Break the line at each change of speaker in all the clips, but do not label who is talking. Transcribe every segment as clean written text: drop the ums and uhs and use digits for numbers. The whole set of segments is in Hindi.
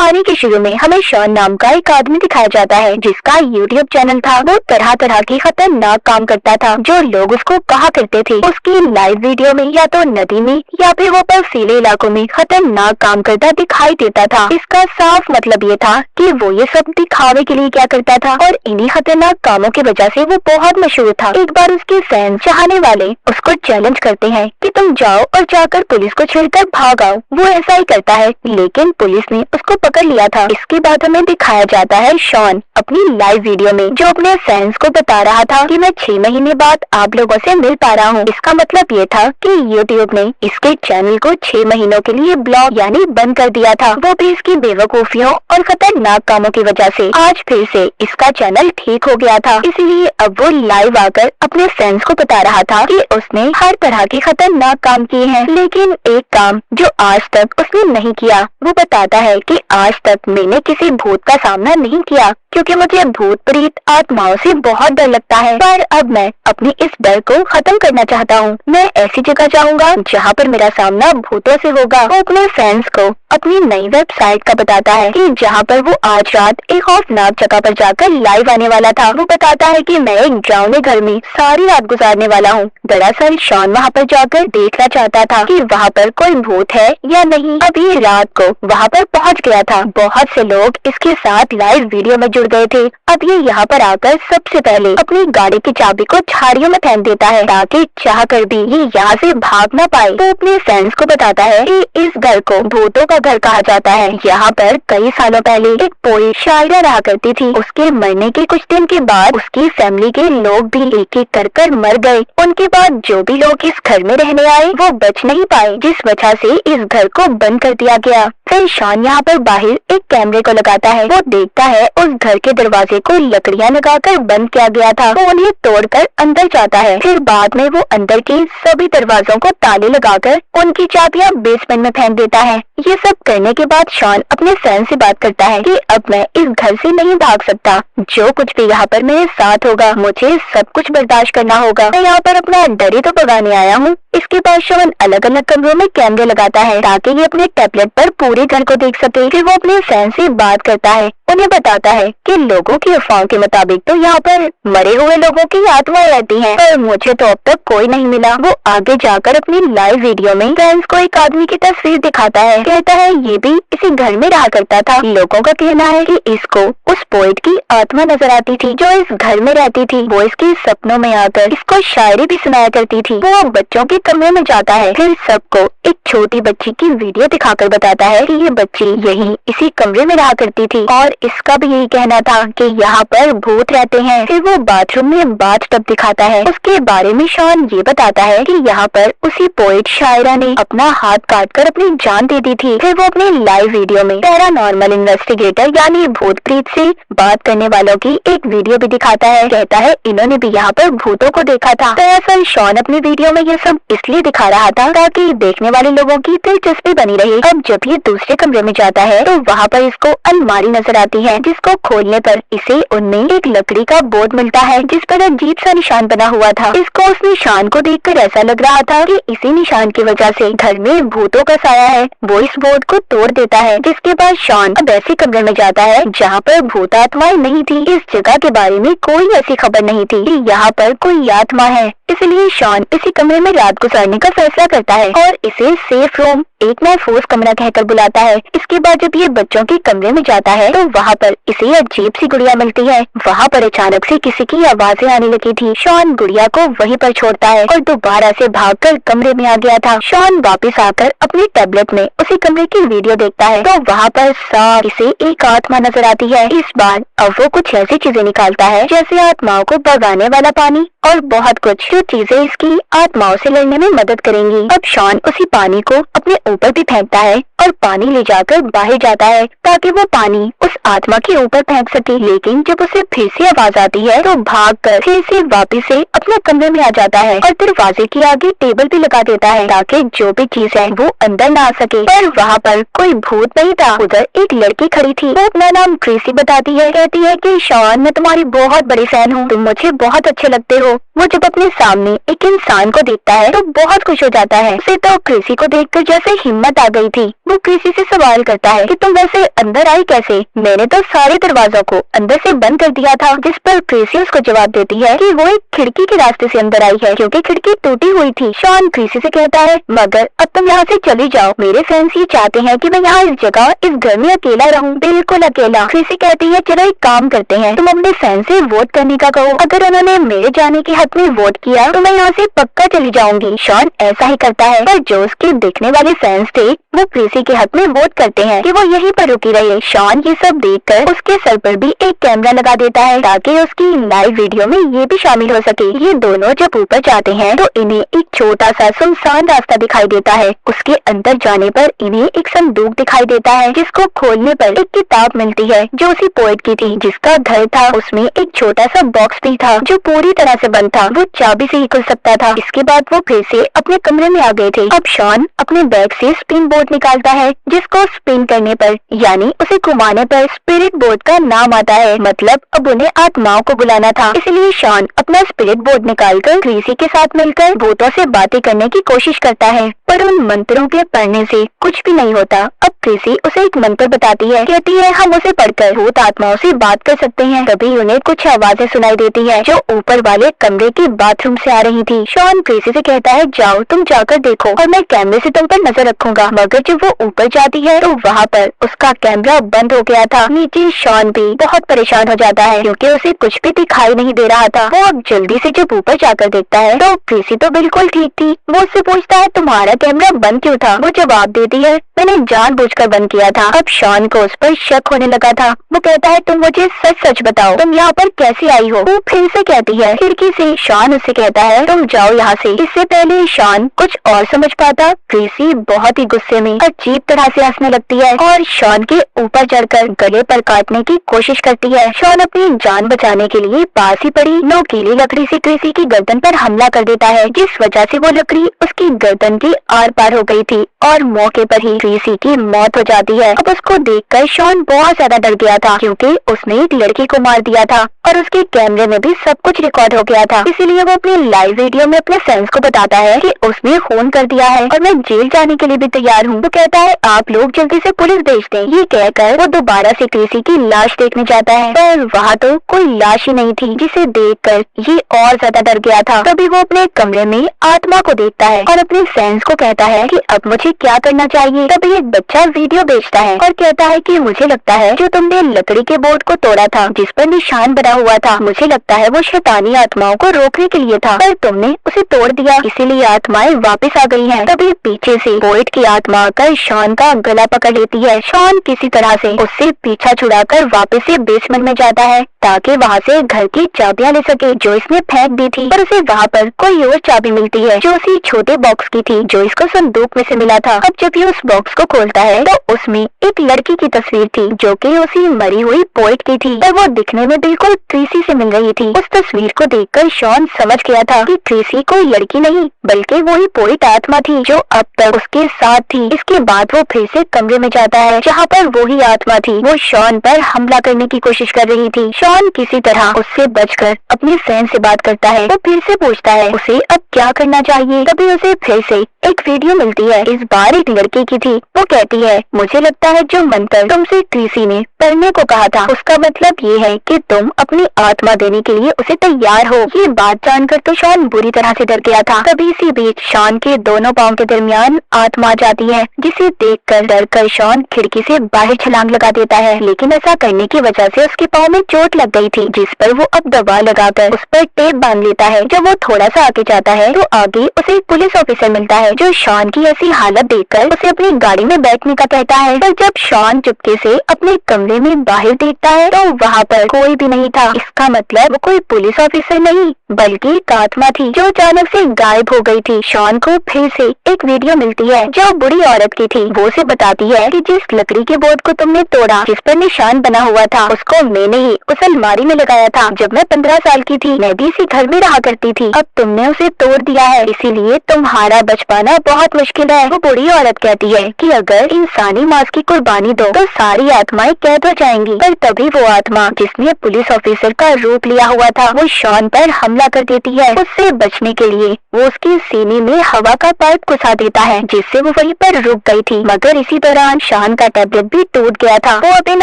कहानी के शुरू में हमें शॉन नाम का एक आदमी दिखाया जाता है जिसका यूट्यूब चैनल था। वो तरह तरह की खतरनाक काम करता था जो लोग उसको कहा करते थे। उसकी लाइव वीडियो में या तो नदी में या फिर वो बर्फीले इलाकों में खतरनाक काम करता दिखाई देता था। इसका साफ मतलब ये था कि वो ये सब दिखावे के लिए क्या करता था और इन्हीं खतरनाक कामों की वजह से वो बहुत मशहूर था। एक बार उसके फैन चाहने वाले उसको चैलेंज करते हैं कि तुम जाओ और जाकर पुलिस को छेड़कर भाग आओ। वो ऐसा ही करता है लेकिन पुलिस ने उसको पकड़ लिया था। इसके बाद हमें दिखाया जाता है शॉन अपनी लाइव वीडियो में जो अपने फैंस को बता रहा था कि मैं 6 महीने बाद आप लोगों से मिल पा रहा हूँ। इसका मतलब ये था कि यूट्यूब ने इसके चैनल को 6 महीनों के लिए ब्लॉक यानी बंद कर दिया था। वो भी इसकी बेवकूफियों और खतरनाक कामों की वजह से। आज फिर से इसका चैनल ठीक हो गया था, इसलिए अब वो लाइव आकर अपने फैंस को बता रहा था कि उसने हर तरह के खतरनाक काम किए हैं, लेकिन एक काम जो आज तक उसने नहीं किया। वो बताता है कि आज तक मैंने किसी भूत का सामना नहीं किया क्योंकि मुझे भूत प्रेत आत्माओं से बहुत डर लगता है, पर अब मैं अपनी इस डर को खत्म करना चाहता हूँ। मैं ऐसी जगह जाऊँगा जहाँ पर मेरा सामना भूतों से होगा। वो अपने फैंस को अपनी नई वेबसाइट का बताता है कि जहाँ पर वो आज रात एक खौफनाक जगह पर जाकर लाइव आने वाला था। वो बताता है कि मैं एक डरावने घर में सारी रात गुजारने वाला हूँ। दरअसल शॉन वहाँ पर जाकर देखना चाहता था कि वहाँ पर कोई भूत है या नहीं। अभी रात को वहाँ पर पहुँच गया था। बहुत से लोग इसके साथ लाइव वीडियो में जुड़ गए थे। अब ये यहाँ पर आकर सबसे पहले अपनी गाड़ी की चाबी को झाड़ियों में फेंक देता है ताकि चाह कर भी ये यहाँ से भाग न पाए। वो अपने फ्रेंड्स को बताता है कि इस घर को भूतों का घर कहा जाता है। यहाँ पर कई सालों पहले एक पोएट शायरा रहा करती थी। उसके मरने के कुछ दिन के बाद उसकी फैमिली के लोग भी एक एक कर मर गए। उनके बाद जो भी लोग इस घर में रहने आए वो बच नहीं पाए, जिस वजह से इस घर को बंद कर दिया गया। फिर शॉन यहाँ पर बाहर एक कैमरे को लगाता है। वो देखता है उस घर के दरवाजे को लकड़ियाँ लगाकर बंद किया गया था। वो उन्हें तोड़कर अंदर जाता है। फिर बाद में वो अंदर के सभी दरवाजों को ताले लगाकर उनकी चाबियां बेसमेंट में फेंक देता है। ये सब करने के बाद शॉन अपने फैन से बात करता है कि अब मैं इस घर से नहीं भाग सकता। जो कुछ भी यहाँ पर मेरे साथ होगा मुझे सब कुछ बर्दाश्त करना होगा। मैं यहाँ पर अपना डर ही तो भगाने आया हूँ। इसके बाद शॉन अलग अलग कमरों में कैमरे लगाता है ताकि ये अपने टैबलेट पर पूरे घर को देख सके। फिर वो अपने फैन से बात करता है, उन्हें बताता है कि लोगों की अफवाहों के मुताबिक तो यहाँ पर मरे हुए लोगों की आत्माएं रहती हैं, पर मुझे तो अब तक कोई नहीं मिला। वो आगे जाकर अपनी लाइव वीडियो में फैंस को एक आदमी की तस्वीर दिखाता है। कहता है ये भी इसी घर में रहा करता था। लोगों का कहना है कि इसको उस पोएट की आत्मा नजर आती थी जो इस घर में रहती थी। वो इसके सपनों में आकर इसको शायरी भी सुनाया करती थी। वो बच्चों के कमरे में जाता है, फिर सबको एक छोटी बच्ची की वीडियो दिखाकर बताता है कि ये बच्ची यही इसी कमरे में रहा करती थी और इसका भी यही कहना था कि यहाँ पर भूत रहते हैं। फिर वो बाथरूम में बाथटब दिखाता है। उसके बारे में शॉन ये बताता है कि यहाँ पर उसी पोएट शायरा ने अपना हाथ काटकर अपनी जान दे दी थी। फिर वो अपने लाइव वीडियो में पैरानॉर्मल इन्वेस्टिगेटर यानी भूत प्रेत से बात करने वालों की एक वीडियो भी दिखाता है। कहता है इन्होंने भी यहाँ पर भूतों को देखा था। दरअसल शॉन अपनी वीडियो में ये सब इसलिए दिखा रहा था ताकि देखने वाले लोगों की दिलचस्पी बनी रहे। अब जब ये दूसरे कमरे में जाता है तो वहाँ पर इसको अलमारी नजर आती है, जिसको खोलने पर इसे उनमें एक लकड़ी का बोर्ड मिलता है जिस पर अजीब सा निशान बना हुआ था। इसको उस निशान को देखकर ऐसा लग रहा था कि इसी निशान की वजह से घर में भूतों का साया है। वो इस बोर्ड को तोड़ देता है, जिसके बाद शॉन अब ऐसे कमरे में जाता है जहाँ पर भूत आत्माएं नहीं थी। इस जगह के बारे में कोई ऐसी खबर नहीं थी कि यहाँ पर कोई आत्मा है, इसलिए शॉन इसी कमरे में रात गुजारने का फैसला करता है और इसे सेफ रूम एक महफूज कमरा कहकर बुलाता है। इसके बाद जब ये बच्चों के कमरे में जाता है तो वहाँ पर इसे अजीब सी गुड़िया मिलती है। वहाँ पर अचानक से किसी की आवाजें आने लगी थी। शॉन गुड़िया को वहीं पर छोड़ता है और दोबारा से भागकर कमरे में आ गया था। शॉन वापस आकर अपने टैबलेट में उसी कमरे की वीडियो देखता है तो वहाँ पर साफ इसे एक आत्मा नजर आती है। इस बार अब वो कुछ ऐसी चीजें निकालता है जैसे आत्माओं को भगाने वाला पानी और बहुत कुछ, जो चीजें इसकी आत्माओं से लड़ने में मदद करेंगी। अब शॉन उसी पानी को अपने ऊपर भी फेंकता है और पानी ले जाकर बाहर जाता है ताकि वो पानी उस आत्मा के ऊपर फेंक सके। लेकिन जब उसे फिर से आवाज आती है तो भागकर फिर से वापस से अपने कमरे में आ जाता है और दरवाजे के आगे टेबल भी लगा देता है ताकि जो भी चीज है वो अंदर ना आ सके। पर वहाँ पर कोई भूत नहीं था। उधर एक लड़की खड़ी थी। वो अपना नाम ट्रेसी बताती है। कहती है कि शॉन मैं तुम्हारी बहुत बड़ी फैन हूँ, तुम मुझे बहुत अच्छे लगते हो। वो जब अपने सामने एक इंसान को देखता है तो बहुत खुश हो जाता है। उसे तो क्रिसी को देखकर जैसे हिम्मत आ गई थी। वो क्रिसी से सवाल करता है कि तुम वैसे अंदर आई कैसे? मैंने तो सारे दरवाजों को अंदर से बंद कर दिया था। जिस पर क्रिसी उसको जवाब देती है कि वो एक खिड़की के रास्ते से अंदर आई है क्योंकि खिड़की टूटी हुई थी। शॉन क्रिसी से कहता है मगर अब तुम यहाँ से चली जाओ, मेरे फ्रेंड्स ये चाहते हैं कि मैं यहाँ इस जगह इस घर में अकेला रहूँ, बिल्कुल अकेला। क्रिसी कहती है चलो एक काम करते हैं, तुम अपने फ्रेंड से वोट करने का कहो, अगर उन्होंने मेरे जाने के हक में वोट किया तो मैं यहाँ से पक्का चली जाऊंगी। शॉन ऐसा ही करता है, पर जो उसके देखने वाले फ्रेंड्स थे वो क्रिसी के हक में वोट करते हैं कि वो यहीं पर रुकी रहे। शॉन ये सब देखकर उसके सर पर भी एक कैमरा लगा देता है ताकि उसकी लाइव वीडियो में ये भी शामिल हो सके। ये दोनों जब ऊपर जाते हैं तो इन्हें एक छोटा सा सुनसान रास्ता दिखाई देता है। उसके अंदर जाने पर इन्हें एक संदूक दिखाई देता है जिसको खोलने पर एक किताब मिलती है जो उसी पोएट की थी जिसका घर था। उसमें एक छोटा सा बॉक्स भी था जो पूरी तरह से बंद था, वो चाबी से ही खुल सकता था। इसके बाद वो फिर से अपने कमरे में आ गए थे। अब शॉन अपने बैग से स्पिन बोर्ड निकालता है जिसको स्पिन करने पर यानी उसे घुमाने पर स्पिरिट बोर्ड का नाम आता है, मतलब अब उन्हें आत्माओं को बुलाना था। इसलिए शॉन अपना स्पिरिट बोर्ड निकालकर क्रिसी के साथ मिलकर भूतों से बातें करने की कोशिश करता है, पर उन मंत्रों के पढ़ने से कुछ भी नहीं होता। अब क्रिसी उसे एक मंत्र बताती है, कहती है हम उसे पढ़कर भूत आत्माओं से बात कर सकते हैं। तभी उन्हें कुछ आवाजें सुनाई देती है जो ऊपर वाले कमरे के बाथरूम से आ रही थी। शॉन क्रिसी से कहता है जाओ तुम जाकर देखो और मैं कैमरे से तुम पर नजर रखूंगा। मगर जब वो ऊपर जाती है तो वहाँ पर उसका कैमरा बंद हो गया था। नीचे शॉन भी बहुत परेशान हो जाता है क्योंकि उसे कुछ भी दिखाई नहीं दे रहा था। वो अब जल्दी से जब ऊपर जाकर देखता है तो क्रिसी तो बिल्कुल ठीक थी। वो उससे पूछता है तुम्हारा कैमरा बंद क्यों था? वो जवाब देती है मैंने जानबूझकर बंद किया था। अब शॉन को उस पर शक होने लगा था। वो कहता है तुम मुझे सच सच बताओ तुम यहाँ पर कैसे आई हो? वो फिर से कहती है खिड़की से। शॉन उससे कहता है तुम जाओ यहाँ से। इससे पहले शॉन कुछ और समझ पाता, क्रिसी बहुत ही गुस्से में अजीब तरह से हंसने लगती है और शॉन के ऊपर चढ़कर गले पर काटने की कोशिश करती है। शॉन अपनी जान बचाने के लिए पास ही पड़ी नोकीली लकड़ी से क्रिसी की गर्दन पर हमला कर देता है, जिस वजह से वो लकड़ी उसकी गर्दन के आर पार हो गई थी और मौके पर ही क्रिसी की मौत हो जाती है। अब उसको देखकर शॉन बहुत ज्यादा डर गया था क्योंकि उसने एक लड़की को मार दिया था और उसके कैमरे में भी सब कुछ रिकॉर्ड हो गया था। इसीलिए वो अपनी लाइव वीडियो में अपने फ्रेंड्स को बताता है कि उसने खून कर दिया है और मैं जेल जाने के लिए भी तैयार हूँ। वो कहता है आप लोग जल्दी से पुलिस भेज दें। ये कहकर वो दोबारा से क्रिसी की लाश देखने जाता है पर वहाँ तो कोई लाश ही नहीं थी, जिसे देखकर ये और ज्यादा डर गया था। तभी वो अपने कमरे में आत्मा को देखता है और अपने फ्रेंड्स को कहता है कि अब मुझे क्या करना चाहिए। तभी एक बच्चा वीडियो भेजता है और कहता है कि मुझे लगता है जो तुमने लकड़ी के बोर्ड को तोड़ा था जिस पर निशान बना हुआ था, मुझे लगता है वो शैतानी आत्माओं को रोकने के लिए था, पर तुमने उसे तोड़ दिया इसीलिए आत्माएं वापस आ गई हैं। तभी पीछे से पोएट की आत्मा आकर शॉन का गला पकड़ लेती है। शॉन किसी तरह से उससे पीछा छुड़ाकर वापस से बेसमेंट में जाता है ताकि वहाँ से घर की चाबियां ले सके जो इसने फेंक दी थी, पर उसे वहाँ पर कोई और चाबी मिलती है जो उसी छोटे बॉक्स की थी जो इसको संदूक में से मिला था। अब जब ये उस बॉक्स को खोलता है तो उसमें एक लड़की की तस्वीर थी जो कि उसी मरी हुई पोएट की थी, पर वो दिखने में बिल्कुल क्रिसी से मिल रही थी। उस तस्वीर को देखकर शॉन समझ गया था कि क्रिसी कोई लड़की नहीं बल्कि वही पोएट आत्मा थी जो अब तक उसके साथ थी। इसके बाद वो फिर से कमरे में जाता है जहाँ पर वही आत्मा थी, वो शॉन पर हमला करने की कोशिश कर रही थी। शॉन किसी तरह उससे बचकर अपने फ्रेंड से बात करता है। वो फिर से पूछता है उसे अब क्या करना चाहिए। तभी उसे फिर से एक वीडियो मिलती है, इस बार एक लड़की की थी। वो कहती है मुझे लगता है जो मंत्र तुमसे क्रिसी ने पढ़ने को कहा था उसका मतलब ये है कि तुम अपनी आत्मा देने के लिए उसे तैयार हो। ये बात जानकर तो शॉन बुरी तरह से डर गया था। तभी इसी बीच शॉन के दोनों पाँव के दरमियान आत्मा आ जाती है, जिसे देखकर डरकर शॉन खिड़की से बाहर छलांग लगा देता है, लेकिन ऐसा करने की वजह से उसके पाँव में चोट लग गई थी जिस पर वो अब दवा लगाकर उस पर टेप बांध लेता है। जब वो थोड़ा सा आगे जाता है तो आगे उसे एक पुलिस ऑफिसर मिलता है जो शॉन की ऐसी हालत देखकर उसे अपनी गाड़ी में बैठने का कहता है। पर जब शॉन चुपके से अपने कमरे में बाहर देखता है तो वहाँ पर कोई भी नहीं था। इसका मतलब वो कोई पुलिस ऑफिसर नहीं बल्कि एक आत्मा थी जो अचानक से गायब हो गई थी। शॉन को फिर से एक वीडियो मिलती है जो बुरी औरत की थी। वो उसे बताती है कि जिस लकड़ी के बोर्ड को तुमने तोड़ा जिस पर निशान बना हुआ था उसको मैंने ही उस अलमारी में लगाया था जब मैं 15 साल की थी। मैं भी इसी घर में रहा करती थी। अब तुमने उसे तोड़ दिया है इसीलिए तुम्हारा बच पाना बहुत मुश्किल है। वो बुरी औरत कहती है कि अगर इंसानी मांस की कुर्बानी दो तो सारी आत्माएं कैद हो जाएंगी। पर तभी वो आत्मा जिसने पुलिस ऑफिसर का रूप लिया हुआ था वो शॉन पर हमला हमला कर देती है। उससे बचने के लिए वो उसके सीने में हवा का पाइप घुसा देता है, जिससे वो वहीं पर रुक गई थी। मगर इसी दौरान शॉन का टैबलेट भी टूट गया था। वो अब इन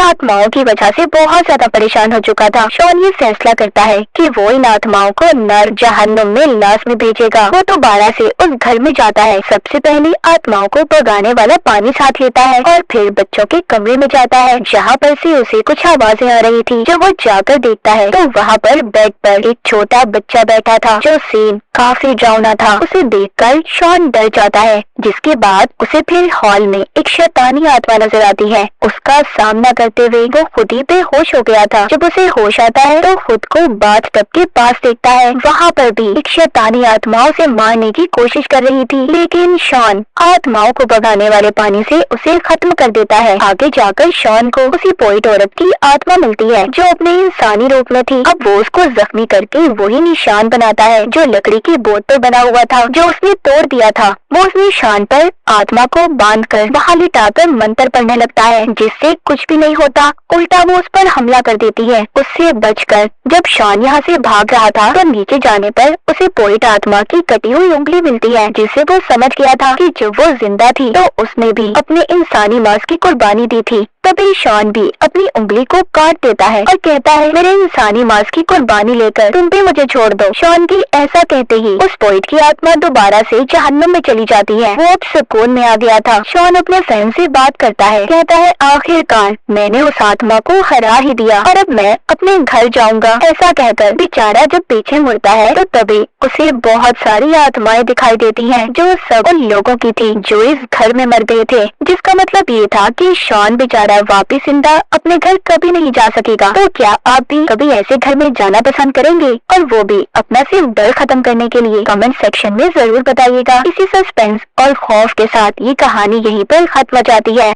आत्माओं की वजह से बहुत ज्यादा परेशान हो चुका था। शॉन ये फैसला करता है कि वो इन आत्माओं को नर जहन्नुम में लाश में भेजेगा। वो दोबारा से उस घर में जाता है। सबसे पहले आत्माओं को भगाने वाला पानी साथ लेता है और फिर बच्चों के कमरे में जाता है, जहाँ पर से उसे कुछ आवाजें आ रही थी। जब वो जाकर देखता है तो वहाँ पर बेड पर एक छोटा बच्चा बैठा था, जो सीन काफी डरावना था। उसे देखकर शॉन डर जाता है, जिसके बाद उसे फिर हॉल में एक शैतानी आत्मा नजर आती है। उसका सामना करते हुए वो खुद ही बेहोश हो गया था। जब उसे होश आता है तो खुद को बाथटब के पास देखता है। वहाँ पर भी एक शैतानी आत्मा उसे मारने की कोशिश कर रही थी, लेकिन शॉन आत्माओं को भगाने वाले पानी से उसे खत्म कर देता है। आगे जाकर शॉन को उसी पोइट औरत की आत्मा मिलती है, जो अपने इंसानी रूप में थी। अब वो उसको जख्मी करके वही निशान बनाता है जो लकड़ी की बोट पर बना हुआ था, जो उसने तोड़ दिया था। वो उस निशान पर आत्मा को बांधकर वहाँ लिटाकर मंत्र पढ़ने लगता है, जिससे कुछ भी नहीं होता, उल्टा वो उस पर हमला कर देती है। उससे बचकर जब शॉन यहाँ से भाग रहा था तो नीचे जाने पर उसे पोइट आत्मा की कटी हुई उंगली मिलती है, जिससे वो समझ गया था कि जब वो जिंदा थी तो उसने भी अपने इंसानी मांस की कुर्बानी दी थी। तभी शॉन भी अपनी उंगली को काट देता है और कहता है, मेरे इंसानी मांस की कुर्बानी लेकर तुम भी मुझे छोड़ दो। शॉन की ऐसा कहते ही उस पोइट की आत्मा दोबारा से जहन्नुम में चली जाती है। वो अब सुकून में आ गया था। शॉन अपने फ्रेंड से बात करता है, कहता है, आखिरकार मैंने उस आत्मा को हरा ही दिया और अब मैं अपने घर जाऊंगा। ऐसा कहकर बेचारा जब पीछे मुड़ता है तो तभी उसे बहुत सारी आत्माएं दिखाई देती हैं, जो सब उन लोगों की थी जो इस घर में मर गए थे। जिसका मतलब ये था कि शॉन बेचारा वापिस जिंदा अपने घर कभी नहीं जा सकेगा। तो क्या आप भी कभी ऐसे घर में जाना पसंद करेंगे, और वो भी अपना सिर्फ डर खत्म करने के लिए? कमेंट सेक्शन में जरूर बताइएगा। इसी सस्पेंस और खौफ के साथ ये कहानी यहीं पर खत्म हो जाती है।